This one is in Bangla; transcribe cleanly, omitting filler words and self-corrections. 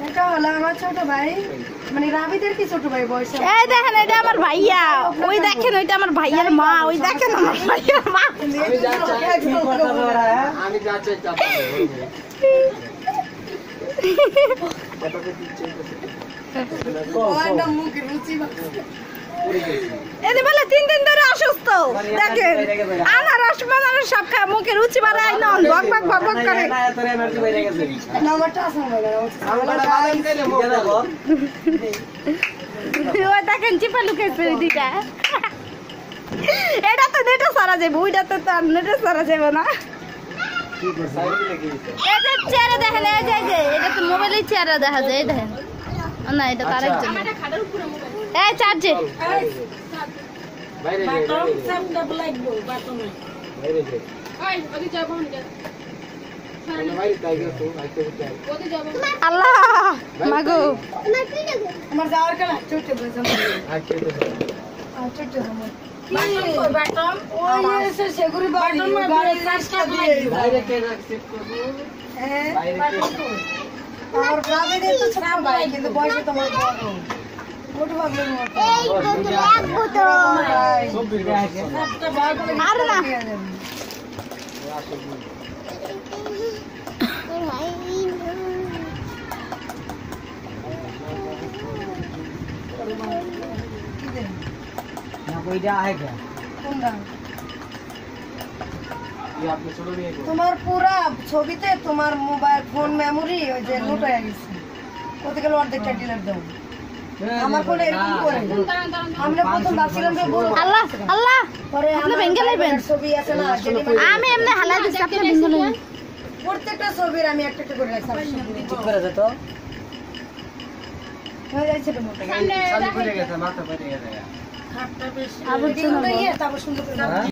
এটা হলো আমার ছোট ভাই, মানে রাবিদের কি ছোট ভাই বয়সে। এই দেখেন এটা আমার ভাইয়া, ওই দেখেন ওইটা আমার ভাইয়ার মা, ওই দেখেন আমার ভাইয়ার মা। আমি যাচ্ছি এদি বলে 3 দিন ধরে অসুস্থ, দেখেন আনারস মানারস সব খায়, মুখে রুচি বাড়ায় না, বক বক বক বক করে। নাম্বারটা আছে ওই দেখেন চিপা লুকাইছে ওই দুইটা। এটা তো নেটে সারা যাবে, ওইটা তো আর নেটে সারা যাবে না। এটা চেহারা দেখেন, এই যে এটা তো মোবাইলে চেহারা দেখা যায়, এই দেখেন না, এটা তার একজন। এই চার্জে বাইরে আল্লাহ মাগো আমার যাওয়ার কাছে ছোট বয়স ছোট আমার ওই এসে সেগুরি বাড়ি গাড়ি রাস্তা দিয়ে বাইরে কে রাখছে হ্যাঁ বাইরে কে আমার রাবিদের তো ছোট ভাই, কিন্তু বয়সে তোমার বড় ছোট ভাগের মতো। এই বোতল এক বোতল সব বিল আছে একটা বাগলে আর না ना कोई जा है क्या কোনটা ये आपने छोड़ दिया তোমার পুরা ছবিতে তোমার মোবাইল ফোন মেমোরি ওই যে লুট হয়ে গেছে, ওতে গেলে অর্ধেকটা ডিলিট দাও। আমার ফোনে এরকম করে আমরা প্রথম ভাবছিলাম যে বড় আল্লাহ আল্লাহ পরে আপনি ভেঙে লাইবেন। ছবি আছে না, আমি এমনি হালাই দিচ্ছি, আপনি ভেঙে লাইবেন। প্রত্যেকটা ছবির আমি একটা একটা করে রাখছি। ठीक कर दे तो হয়ে যাচ্ছে তো মোটা साल पड़े गया था माथा पड़े गया था यार আবার সুন্দর ইয়ে, তারপর সুন্দর করে